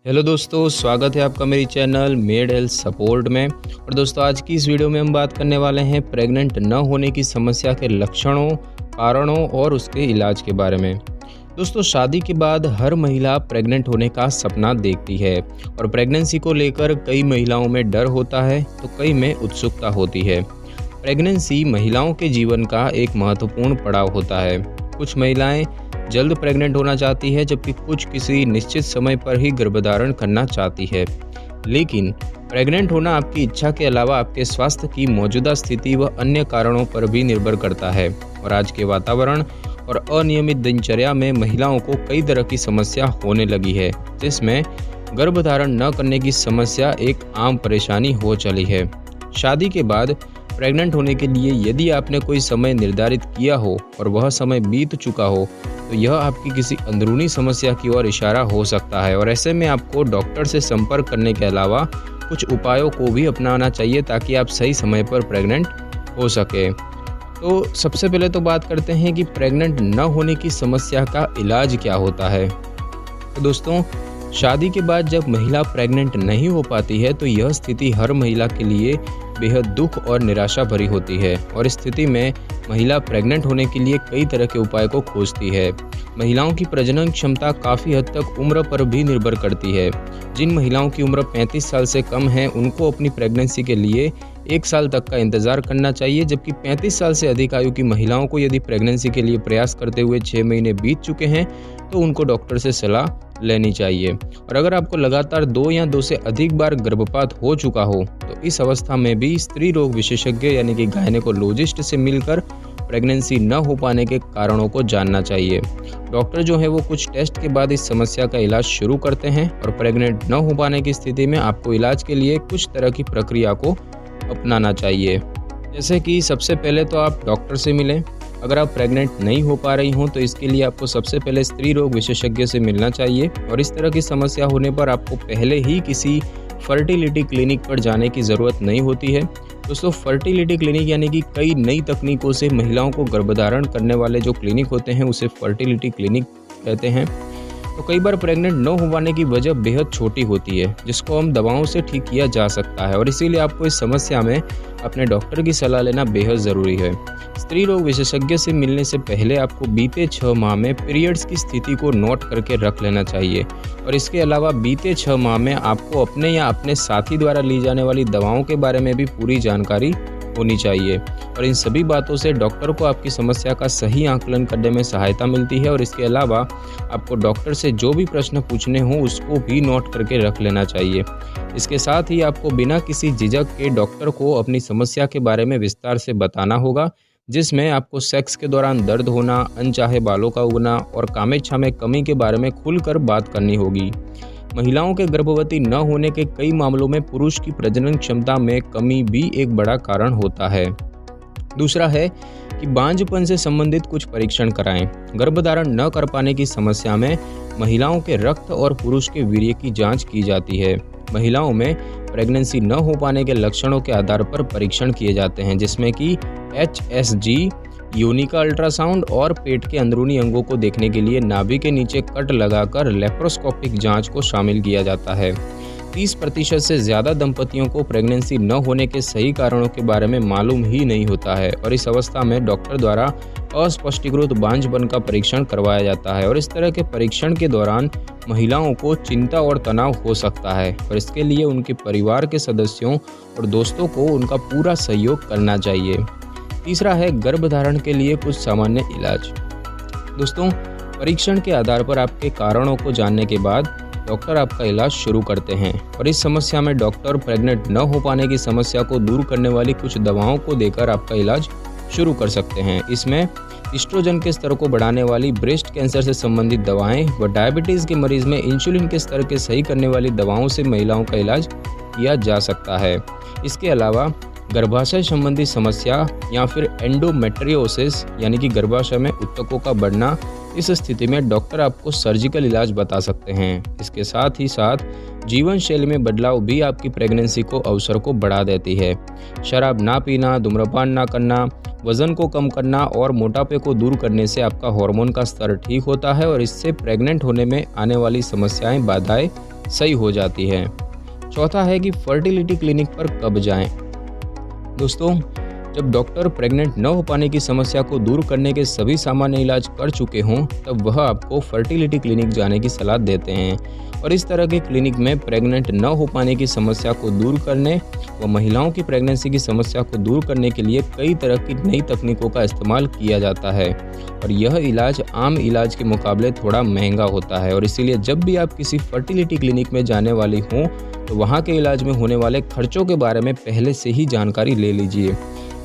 Hello दोस्तों, स्वागत है आपका मेरी चैनल मेड हेल्थ सपोर्ट में। और दोस्तों, आज की इस वीडियो में हम बात करने वाले हैं प्रेग्नेंट न होने की समस्या के लक्षणों, कारणों और उसके इलाज के बारे में। दोस्तों, शादी के बाद हर महिला प्रेग्नेंट होने का सपना देखती है और प्रेगनेंसी को लेकर कई महिलाओं में डर होता है तो कई में उत्सुकता होती है। प्रेगनेंसी महिलाओं के जीवन का एक महत्वपूर्ण पड़ाव होता है। कुछ महिलाएं जल्द प्रेग्नेंट होना चाहती है, जबकि कुछ किसी निश्चित समय पर ही गर्भधारण करना चाहती है। लेकिन प्रेग्नेंट होना आपकी इच्छा के अलावा आपके स्वास्थ्य की मौजूदा स्थिति व अन्य कारणों पर भी निर्भर करता है। और आज के वातावरण और अनियमित दिनचर्या में महिलाओं को कई तरह की समस्या होने लगी है, जिसमें गर्भधारण न करने की समस्या एक आम परेशानी हो चली है। शादी के बाद प्रेग्नेंट होने के लिए यदि आपने कोई समय निर्धारित किया हो और वह समय बीत चुका हो तो यह आपकी किसी अंदरूनी समस्या की ओर इशारा हो सकता है। और ऐसे में आपको डॉक्टर से संपर्क करने के अलावा कुछ उपायों को भी अपनाना चाहिए ताकि आप सही समय पर प्रेग्नेंट हो सके। तो सबसे पहले तो बात करते हैं कि प्रेग्नेंट न होने की समस्या का इलाज क्या होता है। तो दोस्तों, शादी के बाद जब महिला प्रेग्नेंट नहीं हो पाती है तो यह स्थिति हर महिला के लिए बेहद दुख और निराशा भरी होती है। और इस स्थिति में महिला प्रेग्नेंट होने के लिए कई तरह के उपाय को खोजती है। महिलाओं की प्रजनन क्षमता काफ़ी हद तक उम्र पर भी निर्भर करती है। जिन महिलाओं की उम्र 35 साल से कम है उनको अपनी प्रेगनेंसी के लिए 1 साल तक का इंतज़ार करना चाहिए, जबकि 35 साल से अधिक आयु की महिलाओं को यदि प्रेगनेंसी के लिए प्रयास करते हुए 6 महीने बीत चुके हैं तो उनको डॉक्टर से सलाह लेनी चाहिए। और अगर आपको लगातार 2 या 2 से अधिक बार गर्भपात हो चुका हो तो इस अवस्था में भी स्त्री रोग विशेषज्ञ यानी कि गायनेकोलॉजिस्ट से मिलकर प्रेगनेंसी न हो पाने के कारणों को जानना चाहिए। डॉक्टर जो है वो कुछ टेस्ट के बाद इस समस्या का इलाज शुरू करते हैं और प्रेग्नेंट न हो पाने की स्थिति में आपको इलाज के लिए कुछ तरह की प्रक्रिया को अपनाना चाहिए। जैसे कि सबसे पहले तो आप डॉक्टर से मिलें। अगर आप प्रेग्नेंट नहीं हो पा रही हों तो इसके लिए आपको सबसे पहले स्त्री रोग विशेषज्ञ से मिलना चाहिए। और इस तरह की समस्या होने पर आपको पहले ही किसी फर्टिलिटी क्लिनिक पर जाने की ज़रूरत नहीं होती है। दोस्तों, फर्टिलिटी क्लिनिक यानी कि कई नई तकनीकों से महिलाओं को गर्भधारण करने वाले जो क्लिनिक होते हैं उसे फर्टिलिटी क्लिनिक कहते हैं। तो कई बार प्रेग्नेंट न हो पाने की वजह बेहद छोटी होती है, जिसको हम दवाओं से ठीक किया जा सकता है। और इसीलिए आपको इस समस्या में अपने डॉक्टर की सलाह लेना बेहद ज़रूरी है। स्त्री रोग विशेषज्ञ से मिलने से पहले आपको बीते 6 माह में पीरियड्स की स्थिति को नोट करके रख लेना चाहिए। और इसके अलावा बीते 6 माह में आपको अपने या अपने साथी द्वारा ली जाने वाली दवाओं के बारे में भी पूरी जानकारी होनी चाहिए। और इन सभी बातों से डॉक्टर को आपकी समस्या का सही आकलन करने में सहायता मिलती है। और इसके अलावा आपको डॉक्टर से जो भी प्रश्न पूछने हों उसको भी नोट करके रख लेना चाहिए। इसके साथ ही आपको बिना किसी झिझक के डॉक्टर को अपनी समस्या के बारे में विस्तार से बताना होगा, जिसमें आपको सेक्स के दौरान दर्द होना, अनचाहे बालों का उगना और कामेच्छा में कमी के बारे में खुलकर बात करनी होगी। महिलाओं के गर्भवती न होने के कई मामलों में पुरुष की प्रजनन क्षमता में कमी भी एक बड़ा कारण होता है। दूसरा है कि बांझपन से संबंधित कुछ परीक्षण कराएं। गर्भधारण न कर पाने की समस्या में महिलाओं के रक्त और पुरुष के वीर्य की जांच की जाती है। महिलाओं में प्रेगनेंसी न हो पाने के लक्षणों के आधार पर परीक्षण किए जाते हैं, जिसमें कि HSG, योनि का अल्ट्रासाउंड और पेट के अंदरूनी अंगों को देखने के लिए नाभि के नीचे कट लगाकर लेप्रोस्कोपिक जांच को शामिल किया जाता है। 30% से ज़्यादा दंपतियों को प्रेगनेंसी न होने के सही कारणों के बारे में मालूम ही नहीं होता है और इस अवस्था में डॉक्टर द्वारा अस्पष्टीकृत बांझपन का परीक्षण करवाया जाता है। और इस तरह के परीक्षण के दौरान महिलाओं को चिंता और तनाव हो सकता है और इसके लिए उनके परिवार के सदस्यों और दोस्तों को उनका पूरा सहयोग करना चाहिए। तीसरा है गर्भधारण के लिए कुछ सामान्य इलाज। दोस्तों, परीक्षण के आधार पर आपके कारणों को जानने के बाद डॉक्टर आपका इलाज शुरू करते हैं। और इस समस्या में डॉक्टर प्रेग्नेंट न हो पाने की समस्या को दूर करने वाली कुछ दवाओं को देकर आपका इलाज शुरू कर सकते हैं। इसमें एस्ट्रोजन के स्तर को बढ़ाने वाली, ब्रेस्ट कैंसर से संबंधित दवाएं व डायबिटीज़ के मरीज में इंसुलिन के स्तर के सही करने वाली दवाओं से महिलाओं का इलाज किया जा सकता है। इसके अलावा गर्भाशय संबंधी समस्या या फिर एंडोमेट्रियोसिस यानी कि गर्भाशय में ऊतकों का बढ़ना, इस स्थिति में डॉक्टर आपको सर्जिकल इलाज बता सकते हैं। इसके साथ ही साथ जीवन शैली में बदलाव भी आपकी प्रेगनेंसी को अवसर को बढ़ा देती है। शराब ना पीना, धूम्रपान ना करना, वजन को कम करना और मोटापे को दूर करने से आपका हार्मोन का स्तर ठीक होता है और इससे प्रेग्नेंट होने में आने वाली समस्याएं, बाधाएं सही हो जाती है। चौथा है कि फर्टिलिटी क्लिनिक पर कब जाएं। दोस्तों, जब डॉक्टर प्रेग्नेंट न हो पाने की समस्या को दूर करने के सभी सामान्य इलाज कर चुके हों, तब वह आपको फर्टिलिटी क्लिनिक जाने की सलाह देते हैं। और इस तरह के क्लिनिक में प्रेग्नेंट न हो पाने की समस्या को दूर करने व महिलाओं की प्रेगनेंसी की समस्या को दूर करने के लिए कई तरह की नई तकनीकों का इस्तेमाल किया जाता है। और यह इलाज आम इलाज के मुकाबले थोड़ा महंगा होता है, और इसीलिए जब भी आप किसी फर्टिलिटी क्लिनिक में जाने वाली हों, तो वहाँ के इलाज में होने वाले खर्चों के बारे में पहले से ही जानकारी ले लीजिए।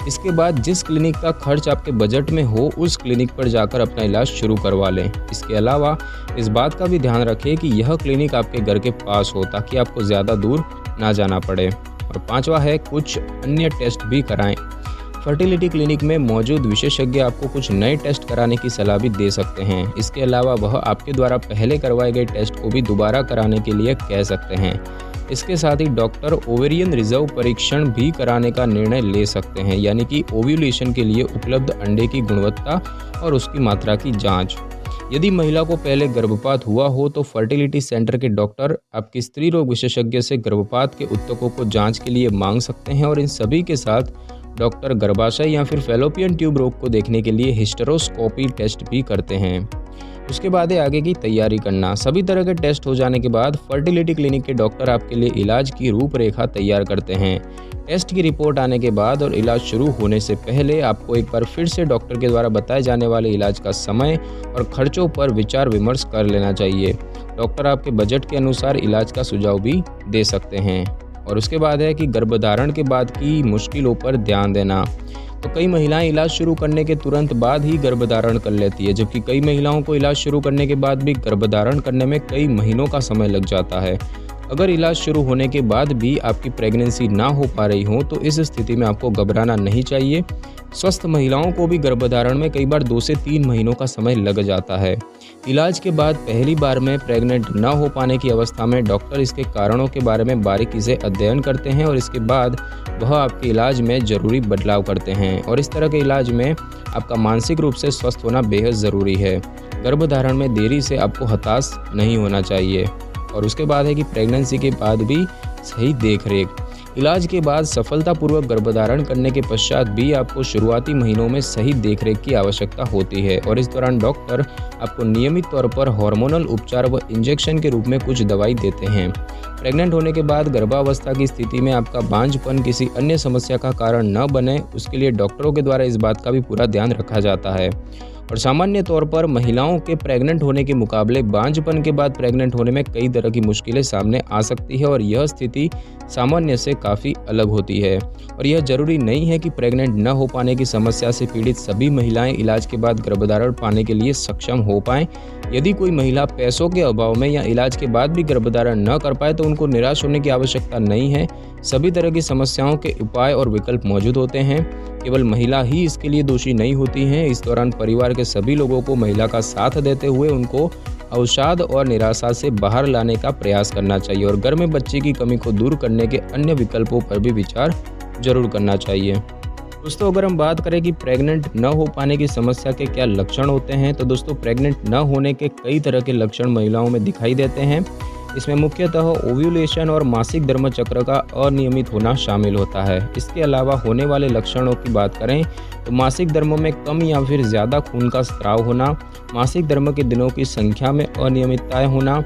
इसके बाद जिस क्लिनिक का खर्च आपके बजट में हो, उस क्लिनिक पर जाकर अपना इलाज शुरू करवा लें। इसके अलावा इस बात का भी ध्यान रखें कि यह क्लिनिक आपके घर के पास हो, ताकि आपको ज़्यादा दूर ना जाना पड़े। और पांचवा है, कुछ अन्य टेस्ट भी कराएं। फर्टिलिटी क्लिनिक में मौजूद विशेषज्ञ आपको कुछ नए टेस्ट कराने की सलाह भी दे सकते हैं। इसके अलावा वह आपके द्वारा पहले करवाए गए टेस्ट को भी दोबारा कराने के लिए कह सकते हैं। इसके साथ ही डॉक्टर ओवेरियन रिजर्व परीक्षण भी कराने का निर्णय ले सकते हैं, यानी कि ओव्यूलेशन के लिए उपलब्ध अंडे की गुणवत्ता और उसकी मात्रा की जांच। यदि महिला को पहले गर्भपात हुआ हो, तो फर्टिलिटी सेंटर के डॉक्टर आपके स्त्री रोग विशेषज्ञ से गर्भपात के ऊतकों को जांच के लिए मांग सकते हैं। और इन सभी के साथ डॉक्टर गर्भाशय या फिर फैलोपियन ट्यूब रोग को देखने के लिए हिस्टेरोस्कोपी टेस्ट भी करते हैं। उसके बाद है आगे की तैयारी करना। सभी तरह के टेस्ट हो जाने के बाद फर्टिलिटी क्लिनिक के डॉक्टर आपके लिए इलाज की रूपरेखा तैयार करते हैं। टेस्ट की रिपोर्ट आने के बाद और इलाज शुरू होने से पहले आपको एक बार फिर से डॉक्टर के द्वारा बताए जाने वाले इलाज का समय और खर्चों पर विचार विमर्श कर लेना चाहिए। डॉक्टर आपके बजट के अनुसार इलाज का सुझाव भी दे सकते हैं। और उसके बाद है कि गर्भधारण के बाद की मुश्किलों पर ध्यान देना। तो कई महिलाएं इलाज शुरू करने के तुरंत बाद ही गर्भधारण कर लेती है, जबकि कई महिलाओं को इलाज शुरू करने के बाद भी गर्भधारण करने में कई महीनों का समय लग जाता है। अगर इलाज शुरू होने के बाद भी आपकी प्रेगनेंसी ना हो पा रही हो, तो इस स्थिति में आपको घबराना नहीं चाहिए। स्वस्थ महिलाओं को भी गर्भधारण में कई बार 2 से 3 महीनों का समय लग जाता है। इलाज के बाद पहली बार में प्रेग्नेंट न हो पाने की अवस्था में डॉक्टर इसके कारणों के बारे में बारीकी से अध्ययन करते हैं, और इसके बाद वह आपके इलाज में ज़रूरी बदलाव करते हैं। और इस तरह के इलाज में आपका मानसिक रूप से स्वस्थ होना बेहद ज़रूरी है। गर्भधारण में देरी से आपको हताश नहीं होना चाहिए। और उसके बाद है कि प्रेगनेंसी के बाद भी सही देखरेख। इलाज के बाद सफलतापूर्वक गर्भधारण करने के पश्चात भी आपको शुरुआती महीनों में सही देखरेख की आवश्यकता होती है, और इस दौरान डॉक्टर आपको नियमित तौर पर हार्मोनल उपचार व इंजेक्शन के रूप में कुछ दवाई देते हैं। प्रेग्नेंट होने के बाद गर्भावस्था की स्थिति में आपका बांझपन किसी अन्य समस्या का कारण न बने, उसके लिए डॉक्टरों के द्वारा इस बात का भी पूरा ध्यान रखा जाता है। और सामान्य तौर पर महिलाओं के प्रेग्नेंट होने के मुकाबले बांझपन के बाद प्रेग्नेंट होने में कई तरह की मुश्किलें सामने आ सकती है, और यह स्थिति सामान्य से काफ़ी अलग होती है। और यह जरूरी नहीं है कि प्रेग्नेंट न हो पाने की समस्या से पीड़ित सभी महिलाएं इलाज के बाद गर्भधारण पाने के लिए सक्षम हो पाएं। यदि कोई महिला पैसों के अभाव में या इलाज के बाद भी गर्भधारण न कर पाए, तो उनको निराश होने की आवश्यकता नहीं है। सभी तरह की समस्याओं के उपाय और विकल्प मौजूद होते हैं। केवल महिला ही इसके लिए दोषी नहीं होती है। इस दौरान परिवार के सभी लोगों को महिला का साथ देते हुए उनको अवसाद और निराशा से बाहर लाने का प्रयास करना चाहिए, और घर में बच्चे की कमी को दूर करने के अन्य विकल्पों पर भी विचार जरूर करना चाहिए। दोस्तों, अगर हम बात करें कि प्रेग्नेंट न हो पाने की समस्या के क्या लक्षण होते हैं, तो दोस्तों प्रेग्नेंट न होने के कई तरह के लक्षण महिलाओं में दिखाई देते हैं। इसमें मुख्यतः ओव्यूलेशन और मासिक धर्म चक्र का अनियमित होना शामिल होता है। इसके अलावा होने वाले लक्षणों की बात करें तो मासिक धर्म में कम या फिर ज़्यादा खून का स्राव होना, मासिक धर्म के दिनों की संख्या में अनियमितताएं होना,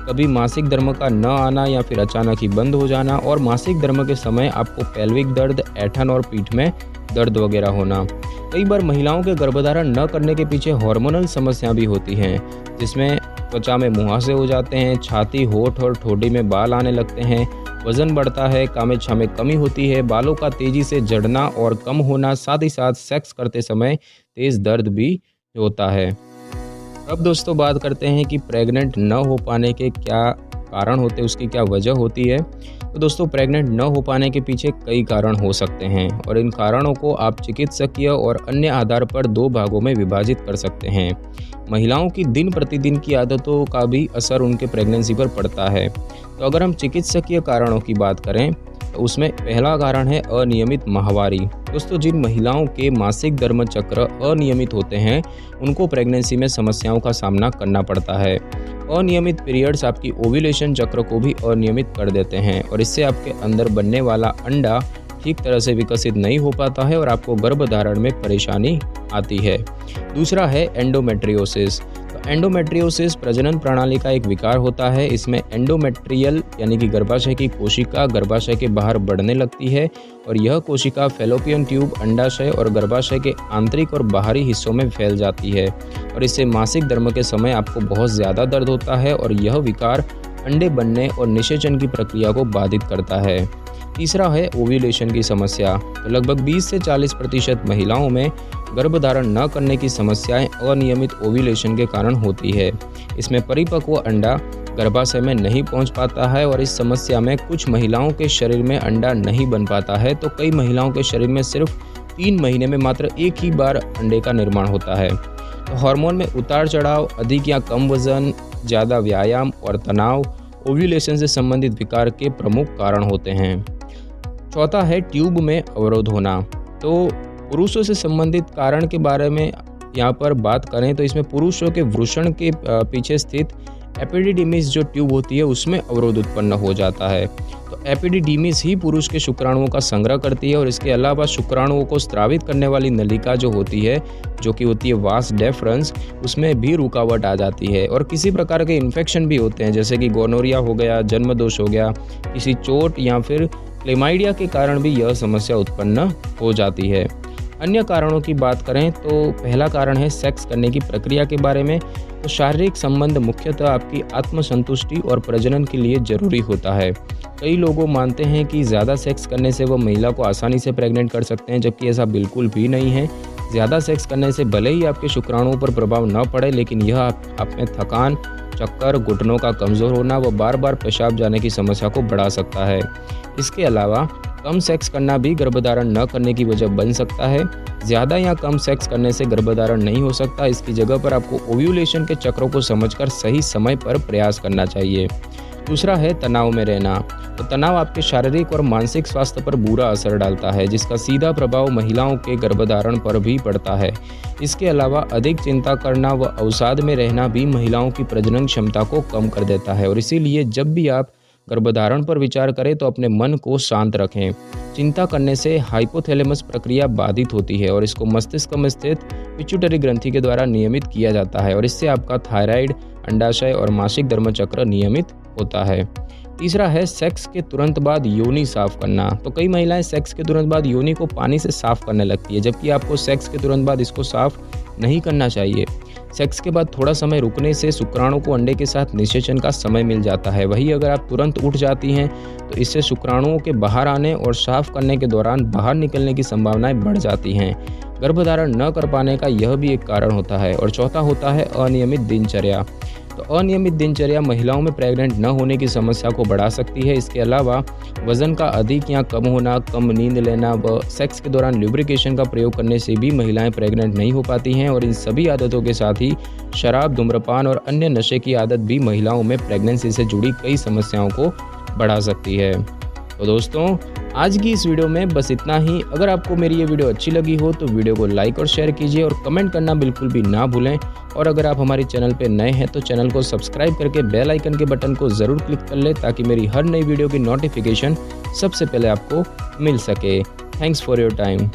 कभी मासिक धर्म का न आना या फिर अचानक ही बंद हो जाना, और मासिक धर्म के समय आपको पेल्विक दर्द, ऐंठन और पीठ में दर्द वगैरह होना। कई बार महिलाओं के गर्भधारण न करने के पीछे हार्मोनल समस्या भी होती हैं, जिसमें त्वचा में मुहासे हो जाते हैं, छाती, होठ और ठोड़ी में बाल आने लगते हैं, वजन बढ़ता है, कामेच्छा में कमी होती है, बालों का तेजी से झड़ना और कम होना, साथ ही साथ सेक्स करते समय तेज दर्द भी होता है। अब दोस्तों बात करते हैं कि प्रेग्नेंट न हो पाने के क्या कारण होते हैं, उसकी क्या वजह होती है। तो दोस्तों प्रेग्नेंट न हो पाने के पीछे कई कारण हो सकते हैं, और इन कारणों को आप चिकित्सकीय और अन्य आधार पर 2 भागों में विभाजित कर सकते हैं। महिलाओं की दिन प्रतिदिन की आदतों का भी असर उनके प्रेगनेंसी पर पड़ता है। तो अगर हम चिकित्सकीय कारणों की बात करें उसमें पहला कारण है अनियमित माहवारी। दोस्तों, जिन महिलाओं के मासिक धर्म चक्र अनियमित होते हैं उनको प्रेगनेंसी में समस्याओं का सामना करना पड़ता है। अनियमित पीरियड्स आपकी ओव्यूलेशन चक्र को भी अनियमित कर देते हैं और इससे आपके अंदर बनने वाला अंडा ठीक तरह से विकसित नहीं हो पाता है और आपको गर्भधारण में परेशानी आती है। दूसरा है एंडोमेट्रियोसिस। तो एंडोमेट्रियोसिस प्रजनन प्रणाली का एक विकार होता है। इसमें एंडोमेट्रियल यानी कि गर्भाशय की कोशिका गर्भाशय के बाहर बढ़ने लगती है और यह कोशिका फैलोपियन ट्यूब, अंडाशय और गर्भाशय के आंतरिक और बाहरी हिस्सों में फैल जाती है और इससे मासिक धर्म के समय आपको बहुत ज़्यादा दर्द होता है और यह विकार अंडे बनने और निषेचन की प्रक्रिया को बाधित करता है। तीसरा है ओव्यूलेशन की समस्या। तो लगभग 20 से 40% महिलाओं में गर्भधारण न करने की समस्याएं अनियमित ओव्यूलेशन के कारण होती है। इसमें परिपक्व अंडा गर्भाशय में नहीं पहुंच पाता है और इस समस्या में कुछ महिलाओं के शरीर में अंडा नहीं बन पाता है, तो कई महिलाओं के शरीर में सिर्फ 3 महीने में मात्र एक ही बार अंडे का निर्माण होता है। तो हार्मोन में उतार चढ़ाव, अधिक या कम वजन, ज़्यादा व्यायाम और तनाव ओव्यूलेशन से संबंधित विकार के प्रमुख कारण होते हैं। चौथा है ट्यूब में अवरोध होना। तो पुरुषों से संबंधित कारण के बारे में यहाँ पर बात करें तो इसमें पुरुषों के वृषण के पीछे स्थित एपिडिडिमिस जो ट्यूब होती है उसमें अवरोध उत्पन्न हो जाता है। तो एपिडिडिमिस ही पुरुष के शुक्राणुओं का संग्रह करती है और इसके अलावा शुक्राणुओं को स्रावित करने वाली नलिका जो होती है, जो कि होती है वास डेफरेंस, उसमें भी रुकावट आ जाती है। और किसी प्रकार के इन्फेक्शन भी होते हैं, जैसे कि गोनोरिया हो गया, जन्म दोष हो गया, किसी चोट या फिर क्लेमाइडिया के कारण भी यह समस्या उत्पन्न हो जाती है। अन्य कारणों की बात करें तो पहला कारण है सेक्स करने की प्रक्रिया के बारे में। तो शारीरिक संबंध मुख्यतः आपकी आत्मसंतुष्टि और प्रजनन के लिए जरूरी होता है। कई लोगों मानते हैं कि ज़्यादा सेक्स करने से वह महिला को आसानी से प्रेग्नेंट कर सकते हैं, जबकि ऐसा बिल्कुल भी नहीं है। ज़्यादा सेक्स करने से भले ही आपके शुक्राणुओं पर प्रभाव न पड़े, लेकिन यह आप में थकान, चक्कर, घुटनों का कमज़ोर होना व बार बार पेशाब जाने की समस्या को बढ़ा सकता है। इसके अलावा कम सेक्स करना भी गर्भधारण न करने की वजह बन सकता है। ज़्यादा या कम सेक्स करने से गर्भधारण नहीं हो सकता। इसकी जगह पर आपको ओव्यूलेशन के चक्रों को समझकर सही समय पर प्रयास करना चाहिए। दूसरा है तनाव में रहना। तो तनाव आपके शारीरिक और मानसिक स्वास्थ्य पर बुरा असर डालता है, जिसका सीधा प्रभाव महिलाओं के गर्भधारण पर भी पड़ता है। इसके अलावा अधिक चिंता करना व अवसाद में रहना भी महिलाओं की प्रजनन क्षमता को कम कर देता है और इसीलिए जब भी आप गर्भधारण पर विचार करें तो अपने मन को शांत रखें। चिंता करने से हाइपोथैलेमस प्रक्रिया बाधित होती है और इसको मस्तिष्क में स्थित पिट्यूटरी ग्रंथि के द्वारा नियमित किया जाता है और इससे आपका थायराइड, अंडाशय और मासिक धर्म चक्र नियमित होता है। तीसरा है सेक्स के तुरंत बाद योनि साफ करना। तो कई महिलाएं सेक्स के तुरंत बाद योनि को पानी से साफ करने लगती है, जबकि आपको सेक्स के तुरंत बाद इसको साफ नहीं करना चाहिए। सेक्स के बाद थोड़ा समय रुकने से शुक्राणु को अंडे के साथ निषेचन का समय मिल जाता है। वहीं अगर आप तुरंत उठ जाती हैं तो इससे शुक्राणुओं के बाहर आने और साफ करने के दौरान बाहर निकलने की संभावनाएं बढ़ जाती हैं। गर्भधारण न कर पाने का यह भी एक कारण होता है। और चौथा होता है अनियमित दिनचर्या। तो अनियमित दिनचर्या महिलाओं में प्रेग्नेंट न होने की समस्या को बढ़ा सकती है। इसके अलावा वजन का अधिक या कम होना, कम नींद लेना व सेक्स के दौरान ल्यूब्रिकेशन का प्रयोग करने से भी महिलाएं प्रेग्नेंट नहीं हो पाती हैं और इन सभी आदतों के साथ ही शराब, धूम्रपान और अन्य नशे की आदत भी महिलाओं में प्रेगनेंसी से जुड़ी कई समस्याओं को बढ़ा सकती है। तो दोस्तों, आज की इस वीडियो में बस इतना ही। अगर आपको मेरी ये वीडियो अच्छी लगी हो तो वीडियो को लाइक और शेयर कीजिए और कमेंट करना बिल्कुल भी ना भूलें। और अगर आप हमारे चैनल पे नए हैं तो चैनल को सब्सक्राइब करके बेल आइकन के बटन को ज़रूर क्लिक कर लें ताकि मेरी हर नई वीडियो की नोटिफिकेशन सबसे पहले आपको मिल सके। Thanks for your time.